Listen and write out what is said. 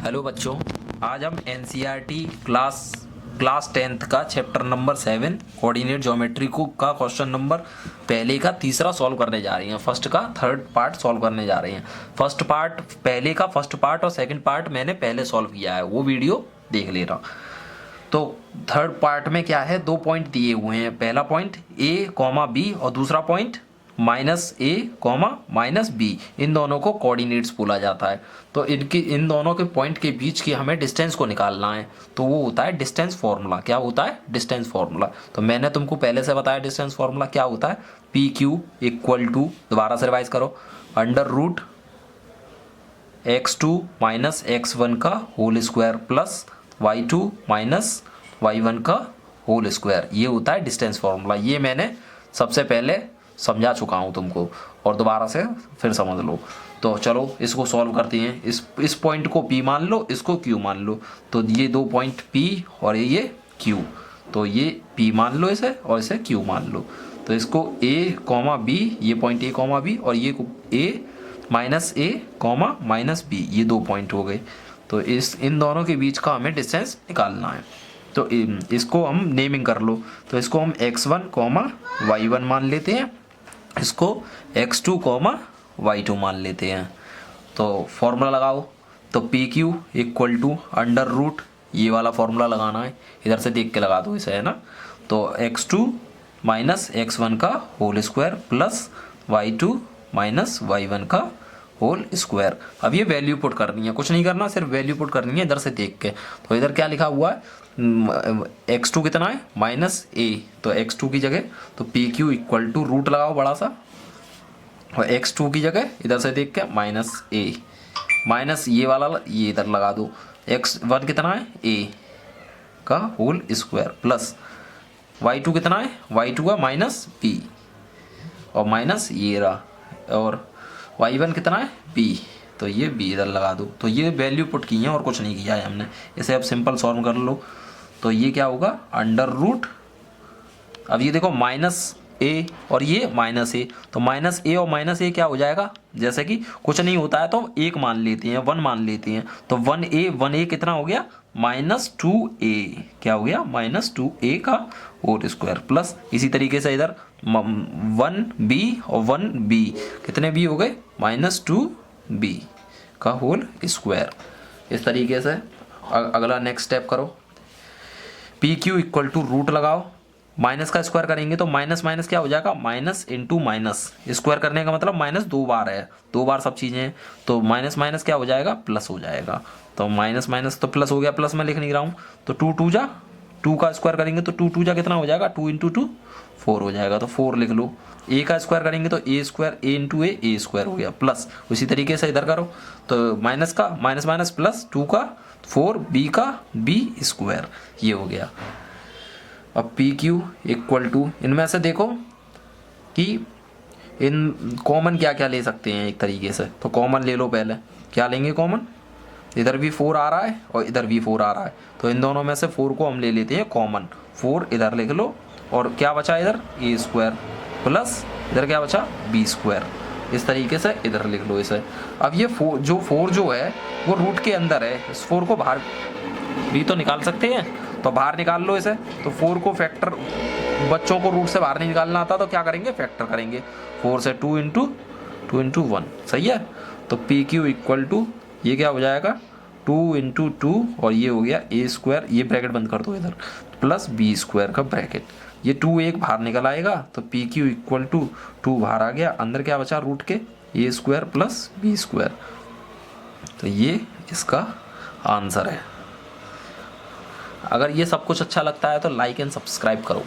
Hello बच्चों, आज हम एनसीईआरटी क्लास 10th का चैप्टर नंबर 7 कोऑर्डिनेट ज्योमेट्री को का क्वेश्चन नंबर पहले का तीसरा सॉल्व करने जा रहे हैं। फर्स्ट का थर्ड पार्ट सॉल्व करने जा रहे हैं। पहले का फर्स्ट पार्ट और सेकंड पार्ट मैंने पहले सॉल्व किया है, वो वीडियो देख लेना। तो थर्ड पार्ट में क्या है, 2 पॉइंट दिए हुए हैं। पहला पॉइंट a, b और दूसरा पॉइंट -a, -b। इन दोनों को कोऑर्डिनेट्स बोला जाता है। तो इन दोनों के पॉइंट के बीच की हमें डिस्टेंस को निकालना है, तो वो होता है डिस्टेंस फॉर्मूला। क्या होता है? Distance formula. तो मैंने तुमको पहले से बताया डिस्टेंस फॉर्मूला क्या होता है। PQ इक्वल टू, दोबारा से रिवाइज करो, √ x2 - x1 का whole square plus y2 - y1 का होल स्क्वायर। ये होता है डिस्टेंस फॉर्मूला। ये मैंने सबसे पहले समझा चुका हूँ तुमको, और दोबारा से फिर समझ लो। तो चलो इसको सॉल्व करते हैं। इस पॉइंट को P मान लो, इसको Q मान लो। तो ये 2 पॉइंट P और ये Q, तो ये P मान लो इसे, और इसे Q मान लो। तो इसको A, B, ये पॉइंट A, B, और ये A -a, -b, ये 2 पॉइंट हो गए। तो इन दोनों के बीच का हमें डिस्टेंस निकालना है। तो इसको हम नेमिंग कर लो। तो इसको हम x1, y1 मान लेते हैं, इसको x2, y2 मान लेते हैं। तो फॉर्मूला लगाओ। तो PQ इक्वल टू √ ये वाला फॉर्मूला लगाना है, इधर से देख के लगा दो इसे, है ना। तो x2 - x1 का whole square plus y2 - y1 का होल स्क्वायर। अब ये वैल्यू पुट करनी है, कुछ नहीं करना, सिर्फ वैल्यू पुट करनी है इधर से देख के। तो इधर क्या लिखा हुआ है, x2 कितना है, -a। तो x2 की जगह तो PQ इक्वल टू √ लगाओ बड़ा सा, और x2 की जगह इधर से देख के -a, माइनस ये वाला ये इधर लगा दो। x1 कितना है, a का होल स्क्वायर प्लस y2 कितना है, y2 का -b, और माइनस ये रहा, और y1 कितना है, b, तो ये b इधर लगा दो। तो ये वैल्यू पुट की है और कुछ नहीं किया है हमने। इसे अब सिंपल सॉल्व कर लो। तो ये क्या होगा, √ अब ये देखो -a और ये -a, तो -a और -a क्या हो जाएगा, जैसे कि कुछ नहीं होता है तो 1 मान लेते हैं, 1 मान लेते हैं। तो 1a कितना हो गया, -2a, क्या हो गया, -2a का होल स्क्वायर प्लस इसी तरीके से इधर 1b और 1b, कितने b हो गए, -2b का होल स्क्वायर। इस तरीके से अगला नेक्स्ट स्टेप करो। PQ इक्वल टू √ लगाओ, माइनस का स्क्वायर करेंगे तो माइनस क्या हो जाएगा, माइनस इंटू माइनस। स्क्वायर करने का मतलब माइनस 2 बार है, 2 बार सब चीज़ें हैं। तो माइनस क्या हो जाएगा, प्लस हो जाएगा। तो माइनस तो प्लस हो गया, प्लस में लिख नहीं रहा हूँ। तो 2 2 जा, 2 का स्क्वायर करेंगे तो 2 2 जा कितना हो जाएगा, 2 × 2 4 हो जाएगा। तो 4 लिख लो। a का स्क्वायर करेंगे तो a square, a × a square हो गया प्लस उसी तरीके से इधर करो। तो माइनस का माइनस प्लस 2 का 4, b का b स्क्वायर, ये हो गया। अब PQ इक्वल टू, इनमें से देखो कि इन कॉमन क्या क्या ले सकते हैं एक तरीके से। तो कॉमन ले लो, पहले क्या लेंगे कॉमन, इधर भी 4 आ रहा है और इधर भी 4 आ रहा है। तो इन दोनों में से 4 को हम ले लेते हैं कॉमन। 4 इधर लिख लो, और क्या बचा इधर, a स्क्वायर प्लस इधर क्या बचा, b स्क्वायर। इस तरीके से इधर लिख लो इसे। अब ये 4 जो है वो रूट के अंदर है, इस 4 को बाहर भी तो निकाल सकते हैं, तो बाहर निकाल लो इसे। तो 4 को फैक्टर, बच्चों को रूट से बाहर नहीं निकालना आता तो क्या करेंगे, फैक्टर करेंगे। 4 से 2 × 1, सही है। तो PQ इक्वल टू, ये क्या हो जाएगा, 2 × 2, और ये हो गया a स्क्वायर, ये ब्रैकेट बंद कर दो इधर, प्लस b स्क्वायर का ब्रैकेट। ये 2 एक बाहर निकल आएगा, तो PQ इक्वल टू 2 बाहर आ गया, अंदर क्या बचा, रूट के a square plus b square. तो ये इसका आंसर है। अगर ये सब कुछ अच्छा लगता है तो लाइक एंड सब्सक्राइब करो।